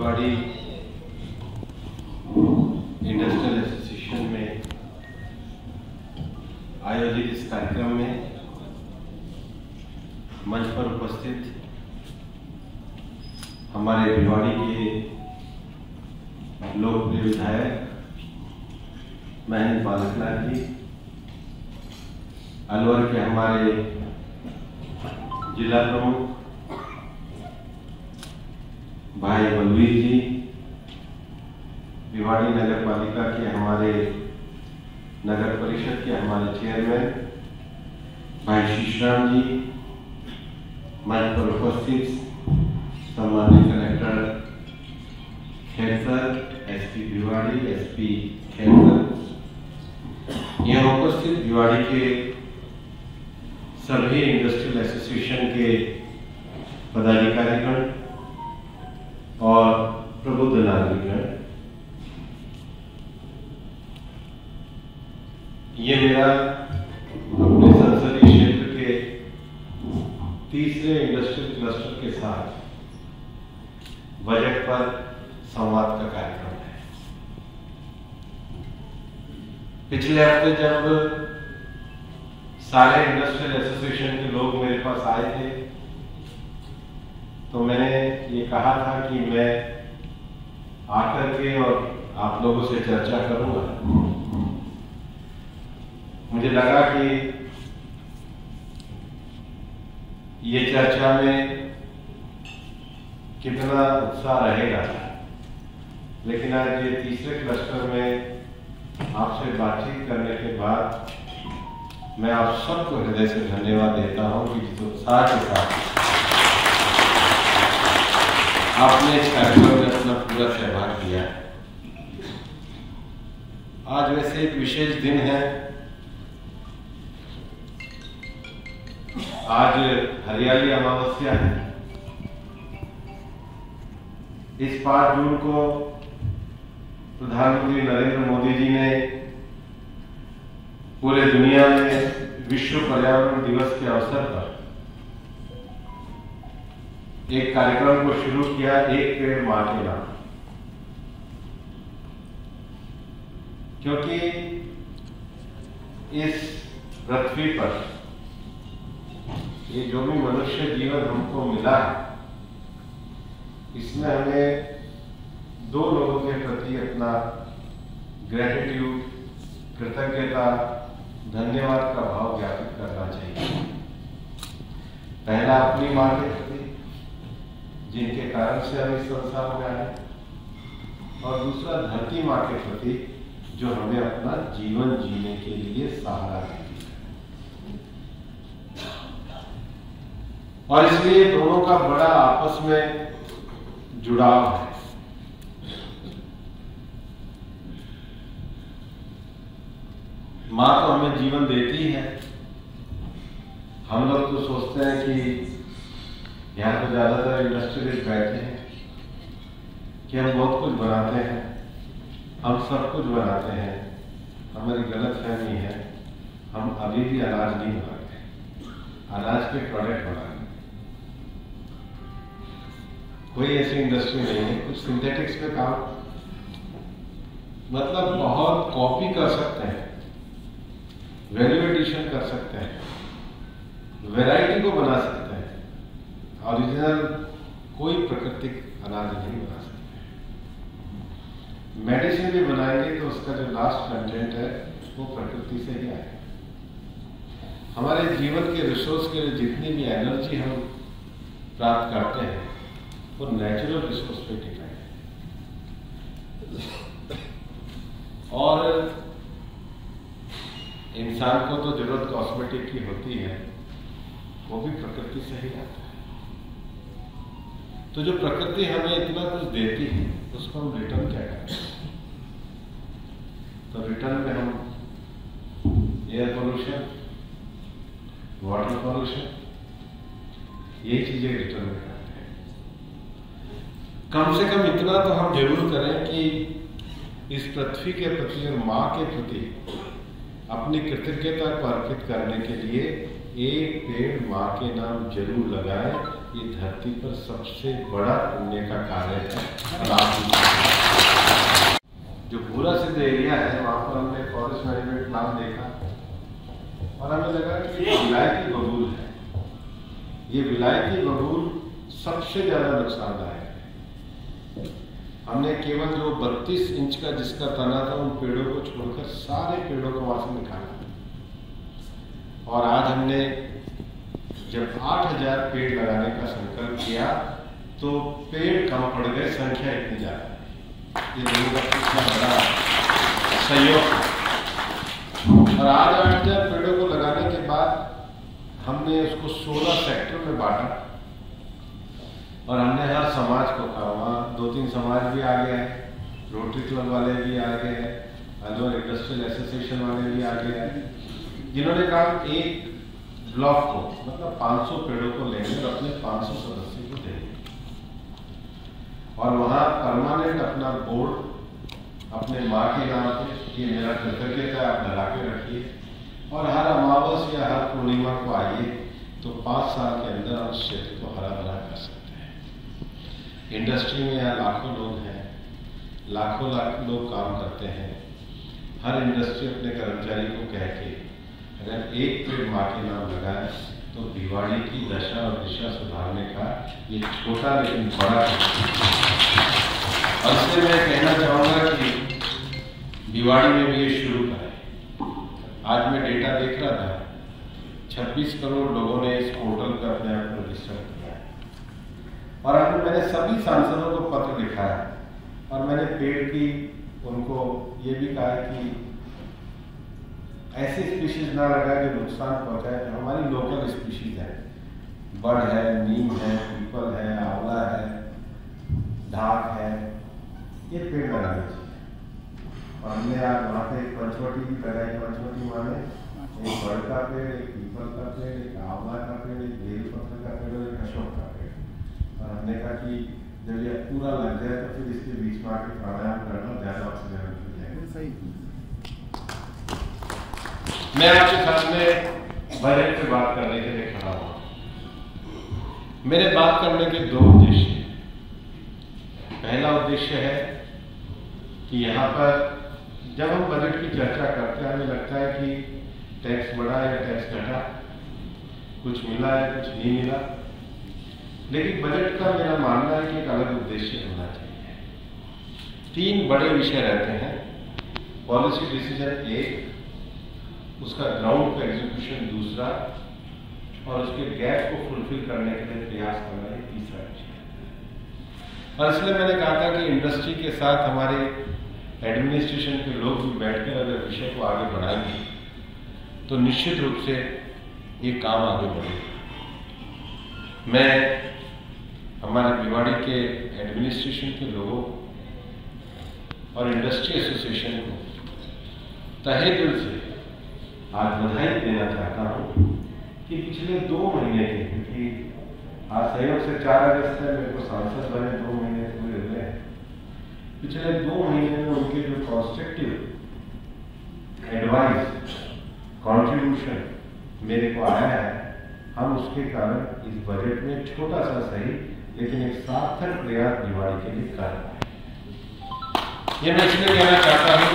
Bhiwadi industrial association में आयोजित इस कार्यक्रम में मंच पर उपस्थित हमारे भिवाड़ी के लोकप्रिय विधायक महेंद्र बालकनाथ जी, अलवर के हमारे जिला प्रमुख भाई बलवीर जी, भिवाड़ी नगर पालिका के हमारे नगर परिषद के हमारे चेयरमैन भाई शीशराम जी, मंच पर उपस्थित सम्मानित कलेक्टर खैरसर, एसपी भिवाड़ी, एसपी खैरसर, यहाँ उपस्थित भिवाड़ी के सभी इंडस्ट्रियल एसोसिएशन के पदाधिकारीगण और प्रबुद्ध नागरिकगण, ये मेरा अपने संसदीय क्षेत्र के तीसरे इंडस्ट्रियल क्लस्टर के साथ बजट पर संवाद का कार्यक्रम है। पिछले हफ्ते जब सारे इंडस्ट्रियल एसोसिएशन के लोग मेरे पास आए थे तो मैंने ये कहा था कि मैं आकर के और आप लोगों से चर्चा करूंगा। मुझे लगा कि ये चर्चा में कितना उत्साह रहेगा, लेकिन आज ये तीसरे क्लस्टर में आपसे बातचीत करने के बाद मैं आप सबको हृदय से धन्यवाद देता हूं कि जिस उत्साह के साथ आपने इस कार्यक्रम में अपना पूरा सहभाग दिया है। आज वैसे एक विशेष दिन है। आज हरियाली अमावस्या है। इस 5 जून को प्रधानमंत्री नरेंद्र मोदी जी ने पूरे दुनिया में विश्व पर्यावरण दिवस के अवसर पर एक कार्यक्रम को शुरू किया, एक पेड़ मां के नाम। क्योंकि इस पृथ्वी पर ये जो भी मनुष्य जीवन हमको मिला है, इसमें हमें 2 लोगों के प्रति अपना ग्रेटिट्यूड, कृतज्ञता, धन्यवाद का भाव ज्ञापित करना चाहिए। पहला अपनी मां के प्रति, जिनके कारण से हम इस संसार में आए, और दूसरा धरती मां के प्रति जो हमें अपना जीवन जीने के लिए सहारा देती है। और इसलिए दोनों का बड़ा आपस में जुड़ाव है। मां तो हमें जीवन देती है। हम लोग तो सोचते हैं कि यहाँ तो ज्यादातर इंडस्ट्रियलिस्ट बैठे हैं कि हम बहुत कुछ बनाते हैं, हम सब कुछ बनाते हैं। हमारी गलतफहमी है, हम अभी भी अनाज नहीं बनाते, अनाज के प्रोडक्ट बनाते। कोई ऐसी इंडस्ट्री नहीं है। कुछ सिंथेटिक्स पे काम, मतलब बहुत कॉपी कर सकते हैं, वैल्यू एडिशन कर सकते हैं, वैरायटी को बना सकते हैं, ओरिजिनल कोई प्राकृतिक अनाज नहीं बना सकते। मेडिसिन भी बनाएंगे तो उसका जो लास्ट कंटेंट है वो प्रकृति से ही आएगा। हमारे जीवन के रिसोर्स के लिए जितनी भी एनर्जी हम प्राप्त करते हैं वो नेचुरल रिसोर्स पे डिपेंड है। और इंसान को तो जरूरत कॉस्मेटिक की होती है, वो भी प्रकृति से ही आता है। तो जो प्रकृति हमें इतना कुछ देती है उसको हम रिटर्न क्या करें? तो रिटर्न में हम एयर पोल्यूशन, वाटर पोल्यूशन, ये चीजें रिटर्न में करते हैं। कम से कम इतना तो हम जरूर करें कि इस पृथ्वी के प्रति और मां के प्रति अपनी कृतज्ञता को अर्पित करने के लिए एक पेड़ माँ के नाम जरूर लगाएं, ये धरती पर सबसे बड़ा पुण्य का कार्य है। जो पूरा सिद्ध एरिया है वहाँ पर हमने फॉरेस्ट मैनेजमेंट प्लान देखा और हमें लगा कि विलायती बबूल है। ये विलायती बबूल सबसे ज्यादा नुकसानदायक है। हमने केवल जो 32 इंच का जिसका तना था उन पेड़ों को छोड़कर सारे पेड़ों को वहां से निकाला और आज हमने जब 8000 पेड़ लगाने का संकल्प किया तो पेड़ कम पड़ गए, संख्या इतनी ज्यादा है। ये लोगों का कितना बड़ा सहयोग है। और आज 8000 पेड़ों को लगाने के बाद हमने उसको 16 सेक्टर में बांटा और हमने हर समाज को कहा, वहाँ 2-3 समाज भी आ गए हैं, रोटरी क्लब वाले भी आ गए हैं, अलवर इंडस्ट्रियल एसोसिएशन वाले भी आ गए हैं, जिन्होंने कहा एक ब्लॉक को मतलब 500 पेड़ों को लेंगे और अपने 500 सदस्यों को देंगे और वहाँ परमानेंट अपना बोर्ड अपने माँ के नाम पे, ये मेरा कृतज्ञता है, आप लगा के रखिए और हर अमावस या हर पूर्णिमा को आइए तो 5 साल के अंदर हम उस क्षेत्र को हरा भरा कर सकते हैं। इंडस्ट्री में यहाँ लाखों लोग हैं, लाखों लोग काम करते हैं। हर इंडस्ट्री अपने कर्मचारी को कह के अगर एक पेड़ माँ के नाम लगाए तो भिवाड़ी की दशा और दिशा सुधारने का ये छोटा लेकिन बड़ा और इसलिए मैं कहना चाहूँगा कि भिवाड़ी में भी ये शुरू करें। आज मैं डेटा देख रहा था, 26 करोड़ लोगों ने इस पोर्टल पर अपने आप को रजिस्टर किया है और अब मैंने सभी सांसदों को पत्र लिखा है और मैंने पेड़ की उनको ये भी कहा कि ऐसी स्पीशीज ना लगाए जो नुकसान पहुंचाए। जो हमारी लोकल स्पीशीज है, बड़ है, नीम है, पीपल है, आंवला है, ढाक है, ये पेड़ लगाने चाहिए। और हमने आज वहाँ पे एक पंचवटी भी लगाई। पंचवटी माने एक बड़ का पेड़, एक पीपल का पेड़, एक आंवला का पेड़, एक बेलपत्र का पेड़ और एक अशोक का पेड़। और हमने कहा कि जब ये पूरा लग जाए तो फिर इसके बीच में आके प्राणायाम करना, ज्यादा ऑक्सीजन मिल जाएगा। मैं आपके सामने बजट पे बात करने के लिए खड़ा हूं। मेरे बात करने के 2 उद्देश्य हैं। पहला उद्देश्य है कि यहाँ पर जब हम बजट की चर्चा करते हैं हमें लगता है कि टैक्स बढ़ा या टैक्स घटा, कुछ मिला या कुछ नहीं मिला, लेकिन बजट का मेरा मानना है कि एक अलग उद्देश्य होना चाहिए। 3 बड़े विषय रहते हैं। पॉलिसी डिसीजन 1, उसका ग्राउंड का एग्जीक्यूशन 2 और उसके गैप को फुलफिल करने के लिए प्रयास करना 3 विषय। और इसलिए मैंने कहा था कि इंडस्ट्री के साथ हमारे एडमिनिस्ट्रेशन के लोग भी बैठकर अगर विषय को आगे बढ़ाएंगे तो निश्चित रूप से ये काम आगे बढ़ेगा। मैं हमारे भिवाड़ी के एडमिनिस्ट्रेशन के लोगों और इंडस्ट्री एसोसिएशन को तहे दिल से आज बधाई देना चाहता हूँ कि पिछले 2 महीने के, क्योंकि आज संयोग से 4 अगस्त है, मेरे को सांसद बने 2 महीने पूरे हुए हैं, पिछले 2 महीने में उनके जो कंस्ट्रक्टिव एडवाइस कंट्रीब्यूशन मेरे को आया है, हम उसके कारण इस बजट में छोटा सा सही लेकिन एक सार्थक प्रयास भिवाड़ी के लिए कर रहे हैं। ये मैं इसलिए कहना चाहता हूँ,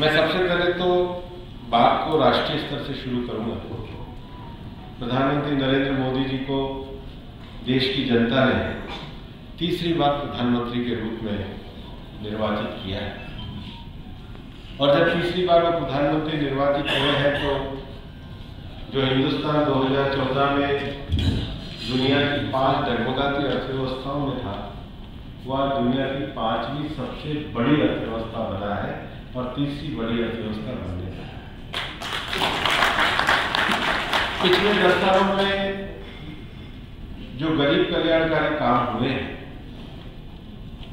मैं सबसे पहले तो बात को राष्ट्रीय स्तर से शुरू करूंगा। प्रधानमंत्री नरेंद्र मोदी जी को देश की जनता ने 3री बार प्रधानमंत्री के रूप में निर्वाचित किया है और जब 3री बार वो प्रधानमंत्री निर्वाचित हुए हैं तो जो हिंदुस्तान 2014 में दुनिया की 5 डगमगाती अर्थव्यवस्थाओं में था, वह दुनिया की 5वीं सबसे बड़ी अर्थव्यवस्था बना है और 3री बड़ी अर्थव्यवस्था बनने जा रहा है। पिछले 10 सालों में जो गरीब कल्याणकारी काम हुए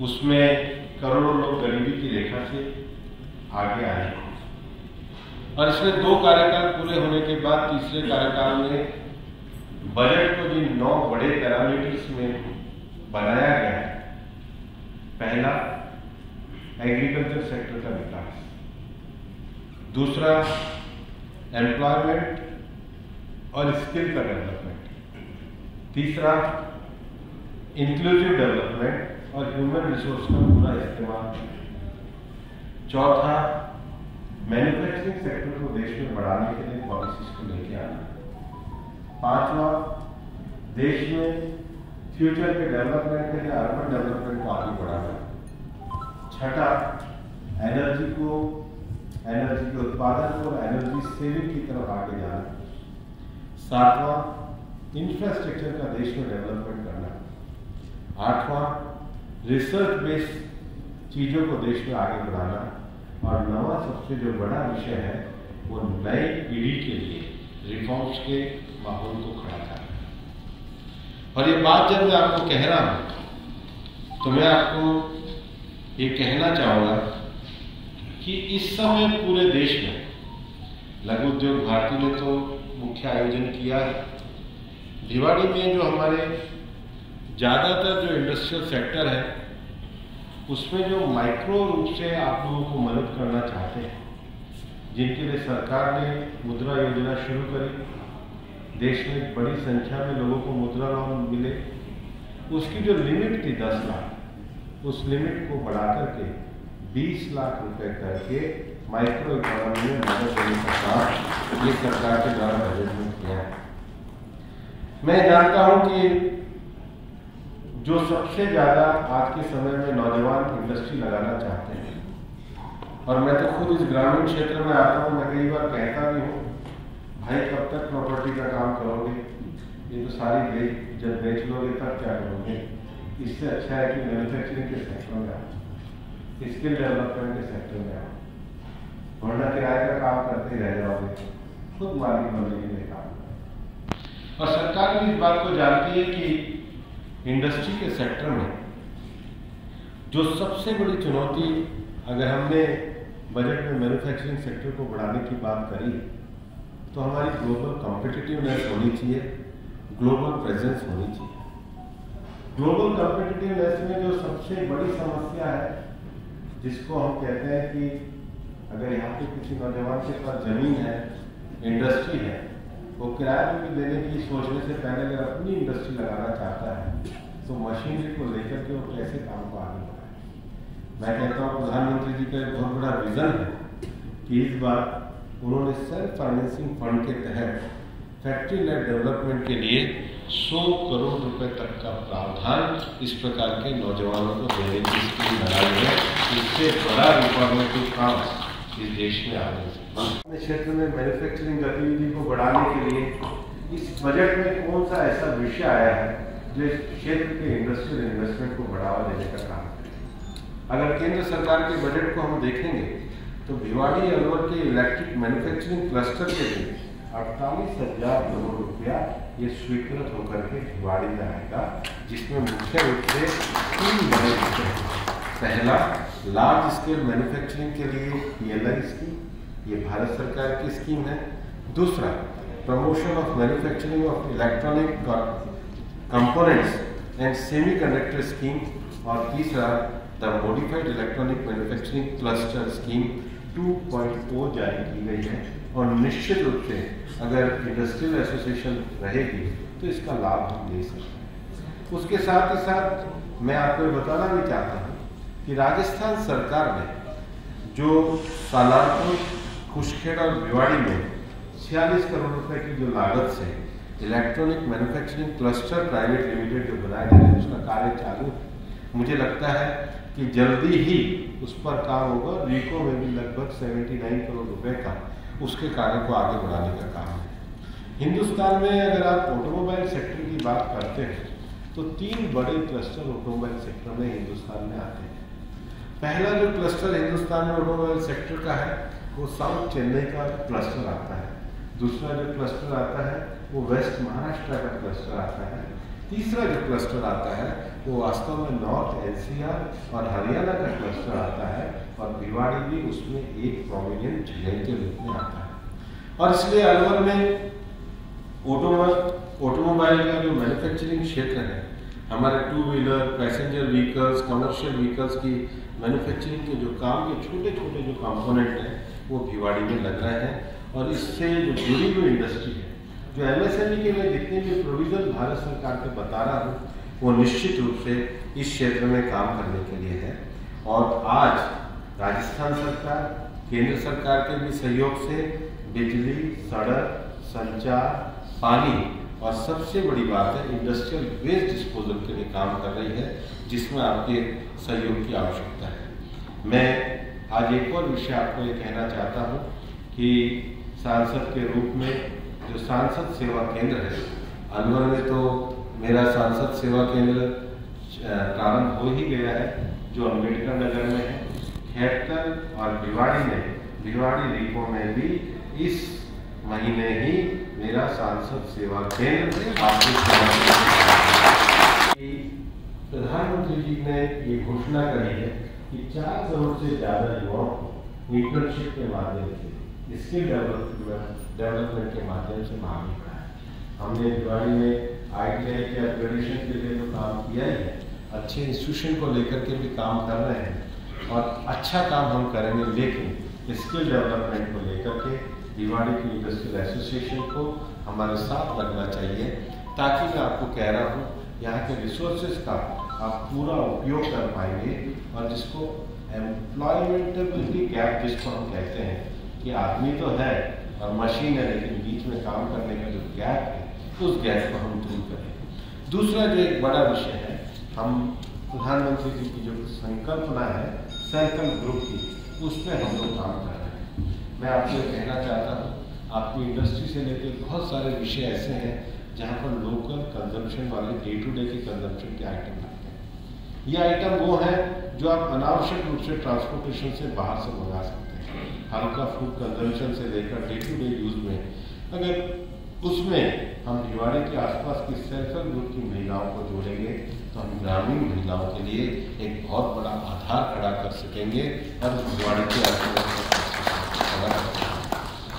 उसमें करोड़ों लोग गरीबी की रेखा से आगे आए और इसमें 2 कार्यकाल पूरे होने के बाद 3रे कार्यकाल में बजट को जिन 9 बड़े पैरामीटर्स में बनाया गया है, पहला एग्रीकल्चर सेक्टर का विकास, दूसरा एम्प्लॉयमेंट और स्किल का डेवलपमेंट। तीसरा, इंक्लूसिव डेवलपमेंट और ह्यूमन रिसोर्स का पूरा इस्तेमाल। चौथा, मैन्युफैक्चरिंग सेक्टर को देश में बढ़ाने के लिए पॉलिसीज को लेके आना। पांचवा, देश में फ्यूचर के डेवलपमेंट के लिए अर्बन डेवलपमेंट को आगे बढ़ाना। छठा, एनर्जी के उत्पादन को एनर्जी सेविंग की तरफ आगे जाना। सातवां, इंफ्रास्ट्रक्चर का देश में डेवलपमेंट करना। आठवां, रिसर्च बेस्ड चीजों को देश में आगे बढ़ाना। और नवा सबसे जो बड़ा विषय है वो नई पीढ़ी के लिए रिफॉर्म्स के माहौल को खड़ा करना। और ये बात जब मैं आपको कह रहा हूं तो मैं आपको ये कहना चाहूंगा कि इस समय पूरे देश में लघु उद्योग भारती ने तो मुख्य आयोजन किया है। दिवाली में जो हमारे ज़्यादातर जो इंडस्ट्रियल सेक्टर है उसमें जो माइक्रो रूप से आप लोगों को मदद करना चाहते हैं, जिनके लिए सरकार ने मुद्रा योजना शुरू करी, देश में बड़ी संख्या में लोगों को मुद्रा लोन मिले, उसकी जो लिमिट थी 10 लाख, उस लिमिट को बढ़ा करके 20 लाख रुपए करके माइक्रो इकोनॉमी में मदद देने का काम ये सरकार के द्वारा बजट में किया है। मैं जानता हूं कि जो सबसे ज़्यादा आज के समय में नौजवान इंडस्ट्री लगाना चाहते हैं, और मैं तो खुद इस ग्रामीण क्षेत्र में आता हूँ, मैं कई बार कहता भी हूँ, भाई कब तक प्रॉपर्टी का काम करोगे, ये तो सारी जब बेच लोगे तब क्या करोगे। इससे अच्छा है कि मैन्युफैक्चरिंग के सेक्टर में आओ, स्किल डेवलपमेंट के सेक्टर में आओ, वरना किराए का काम करते ही रह जाओगे, खुद मालिक बनने के लिए काम। और सरकार भी इस बात को जानती है कि इंडस्ट्री के सेक्टर में जो सबसे बड़ी चुनौती, अगर हमने बजट में मैन्युफैक्चरिंग सेक्टर को बढ़ाने की बात करी तो हमारी ग्लोबल कॉम्पिटिटिवनेस होनी चाहिए, ग्लोबल प्रेजेंस होनी चाहिए। ग्लोबल कॉम्पिटिटिवनेस में जो सबसे बड़ी समस्या है, जिसको हम कहते हैं कि अगर यहाँ पे किसी नौजवान के पास जमीन है, इंडस्ट्री है, वो किराए पे भी देने की सोचने से पहले अगर अपनी इंडस्ट्री लगाना चाहता है तो मशीनरी को लेकर के वो कैसे काम को आगे बढ़ाए। मैं कहता हूँ प्रधानमंत्री जी का एक बहुत बड़ा विजन है कि इस बार उन्होंने सेल्फ फाइनेंसिंग फंड के तहत फैक्ट्री लेड डेवलपमेंट के लिए 100 करोड़ रुपए तक का प्रावधान इस प्रकार के नौजवानों को देने की स्कीम बनाई है। इससे बड़ा रिफॉर्मेटिव काम इस देश में आ रहे हैं। अपने क्षेत्र में मैन्युफैक्चरिंग गतिविधि को बढ़ाने के लिए इस बजट में कौन सा ऐसा विषय आया है जो इस क्षेत्र के इंडस्ट्रियल इन्वेस्टमेंट को बढ़ावा देने का काम करे। अगर केंद्र सरकार के बजट को हम देखेंगे तो भिवाड़ी अलवर के इलेक्ट्रिक मैन्युफैक्चरिंग क्लस्टर के लिए 48,000 करोड़ रुपया ये स्वीकृत होकर के भिवाड़ी में आएगा, जिसमें मुख्य रूप से 3 बड़े विषय हैं। पहला, लार्ज स्केल मैन्युफैक्चरिंग के लिए PLI स्कीम, ये भारत सरकार की स्कीम है। दूसरा, promotion of manufacturing of electronic components and semiconductor scheme. और तीसरा, the modified electronic manufacturing cluster scheme 2.0 जारी की गई है। और निश्चित रूप से अगर इंडस्ट्रियल एसोसिएशन रहेगी तो इसका लाभ हम ले सकते हैं। उसके साथ ही साथ मैं आपको बताना भी चाहता हूँ कि राजस्थान सरकार ने जो सालारपुर, खुशखेड़ और भिवाड़ी में 46 करोड़ रुपए की जो लागत से electronic manufacturing cluster private limited जो बनाया जा रहा है, उसका कार्य चालू है। मुझे लगता है कि जल्दी ही उस पर काम होगा। रीको में भी लगभग 79 करोड़ रुपए का उसके कार्य को आगे बढ़ाने का काम है। हिंदुस्तान में अगर आप ऑटोमोबाइल सेक्टर की बात करते हैं तो 3 बड़े क्लस्टर ऑटोमोबाइल सेक्टर में हिंदुस्तान में आते हैं। पहला जो क्लस्टर हिंदुस्तान में ऑटोमोबाइल सेक्टर का है वो साउथ चेन्नई का क्लस्टर आता है। दूसरा जो क्लस्टर आता है वो वेस्ट महाराष्ट्र का क्लस्टर आता है। तीसरा जो क्लस्टर आता है वो वास्तव में नॉर्थ NCR और हरियाणा का क्लस्टर आता है, और भिवाड़ी भी उसमें एक प्रोमिनेंट जिले के रूप में आता है। और इसलिए अलवर में ऑटोमोबाइल का जो मैन्युफैक्चरिंग क्षेत्र है, हमारे 2 wheeler, passenger vehicles, commercial vehicles की मैन्युफैक्चरिंग के जो काम के छोटे छोटे जो कंपोनेंट हैं वो भिवाड़ी में लग रहे हैं। और इससे जो जुड़ी हुई इंडस्ट्री है जो MSME के लिए जितने भी प्रोविजन भारत सरकार के बता रहा हूँ, वो निश्चित रूप से इस क्षेत्र में काम करने के लिए है। और आज राजस्थान सरकार, केंद्र सरकार के भी सहयोग से बिजली, सड़क, संचार, पानी और सबसे बड़ी बात है इंडस्ट्रियल वेस्ट डिस्पोजल के लिए काम कर रही है, जिसमें आपके सहयोग की आवश्यकता है। मैं आज एक और विषय आपको ये कहना चाहता हूँ कि सांसद के रूप में जो सांसद सेवा केंद्र है, अलवर में तो मेरा सांसद सेवा केंद्र प्रारंभ हो ही गया है, जो अम्बेडकर नगर में है। खैरकल और भिवाड़ी रीपो में भी इस महीने ही मेरा सांसद सेवा केंद्र प्रधानमंत्री जी ने ये घोषणा करी है कि 4 करोड़ से ज्यादा युवाओं को इंटर्नशिप के माध्यम से, स्किल डेवलपमेंट के माध्यम से आगे बढ़ाया है। हमने भिवाड़ी में ITI के अपग्रेडेशन के लिए तो काम किया ही है, अच्छे इंस्टीट्यूशन को लेकर के भी काम कर रहे हैं और अच्छा काम हम करेंगे, लेकिन स्किल डेवलपमेंट को लेकर के भिवाड़ी की इंडस्ट्रियल एसोसिएशन को हमारे साथ लगना चाहिए, ताकि मैं आपको कह रहा हूँ यहाँ के रिसोर्सेज का आप पूरा उपयोग कर पाएंगे और जिसको एम्प्लॉयमेंटेबिलिटी गैप जिसको हम कहते हैं कि आदमी तो है और मशीन है, लेकिन बीच में काम करने का जो गैप है, उस गैप को हम दूर करें। दूसरा जो एक बड़ा विषय है, हम प्रधानमंत्री जी की जो संकल्पना है सेल्फ हेल्प ग्रुप की, उस पर हम लोग काम कर रहे हैं। मैं आपको कहना चाहता हूँ, आपकी इंडस्ट्री से लेकर बहुत सारे विषय ऐसे हैं जहाँ पर लोकल कंजम्पशन वाले डे टू डे के कंजम्पशन के आइटम लगते हैं। ये आइटम वो है जो आप अनावश्यक रूप से ट्रांसपोर्टेशन से बाहर से मंगा सकते हैं। हल्का फूड कंजम्पशन से लेकर डे टू डे यूज में, अगर उसमें हम भिवाड़ी के आसपास की सेल्फ हेल्प ग्रुप की महिलाओं को जोड़ेंगे तो हम ग्रामीण महिलाओं के लिए एक बहुत बड़ा आधार खड़ा कर सकेंगे और भिवाड़ी के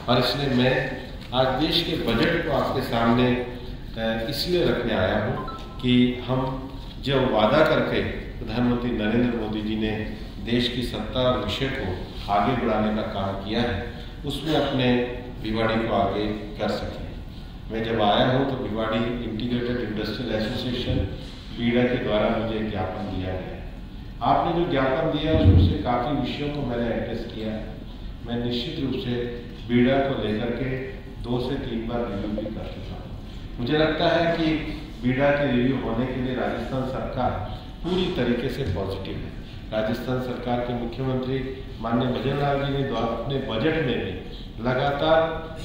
और इसलिए मैं आज देश के बजट को आपके सामने इसलिए रखने आया हूँ कि हम जो वादा करके प्रधानमंत्री नरेंद्र मोदी जी ने देश की सत्ता और विषय को आगे बढ़ाने का काम किया है, उसमें अपने भिवाड़ी को आगे कर सकें। मैं जब आया हूँ तो भिवाड़ी इंटीग्रेटेड इंडस्ट्रियल एसोसिएशन बीड़ा के द्वारा मुझे ज्ञापन दिया गया है। आपने जो ज्ञापन दिया उसमें से काफ़ी विषयों को मैंने एड्रेस किया है। मैं निश्चित रूप से बीड़ा को लेकर के 2 से 3 बार रिव्यू भी कर चुका हूँ। मुझे लगता है कि बीड़ा के रिव्यू होने के लिए राजस्थान सरकार पूरी तरीके से पॉजिटिव है। राजस्थान सरकार के मुख्यमंत्री माननीय भजन लाल जी ने अपने बजट में भी लगातार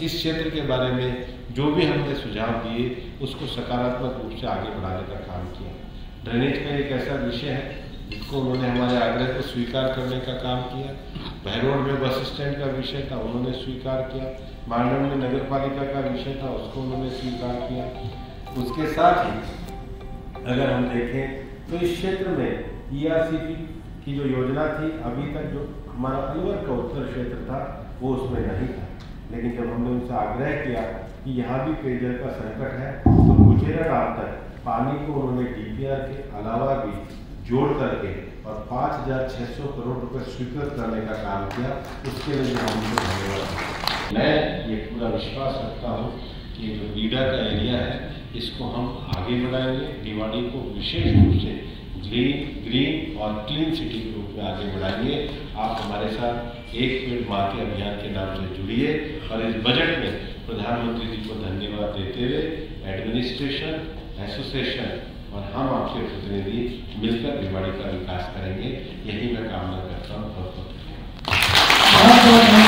इस क्षेत्र के बारे में जो भी हमने सुझाव दिए उसको सकारात्मक रूप से आगे बढ़ाने का काम किया। ड्रेनेज का एक ऐसा विषय है जिसको उन्होंने हमारे आग्रह को स्वीकार करने का काम किया। बहरोड में बस स्टैंड का विषय था, उन्होंने स्वीकार किया। मांडव में नगर पालिका का विषय था, उसको उन्होंने स्वीकार किया। उसके साथ ही अगर हम देखें तो इस क्षेत्र में ERCP की जो योजना थी, अभी तक जो हमारा अलवर का उत्तर क्षेत्र था वो उसमें नहीं था, लेकिन जब हमने उनसे आग्रह किया कि यहाँ भी पेयजल का संकट है तो कुचेरा डाल तक पानी को उन्होंने DPR के अलावा भी जोड़ करके और 5,600 करोड़ रुपए स्वीकृत करने का काम किया। उसके लिए मैं उनको धन्यवाद। मैं ये पूरा विश्वास रखता हूँ कि जो बीड़ा का एरिया है इसको हम आगे बढ़ाएंगे, भिवाड़ी को विशेष रूप से ग्रीन और क्लीन सिटी के रूप में आगे बढ़ाएंगे। आप हमारे साथ एक पेड़ माँ के अभियान के नाम से जुड़िए और इस बजट में प्रधानमंत्री जी को धन्यवाद देते हुए एडमिनिस्ट्रेशन, एसोसिएशन और हम आपके प्रतिनिधि मिलकर भिवाड़ी का विकास करेंगे, यही मैं कामना करता हूँ। बहुत बहुत धन्यवाद।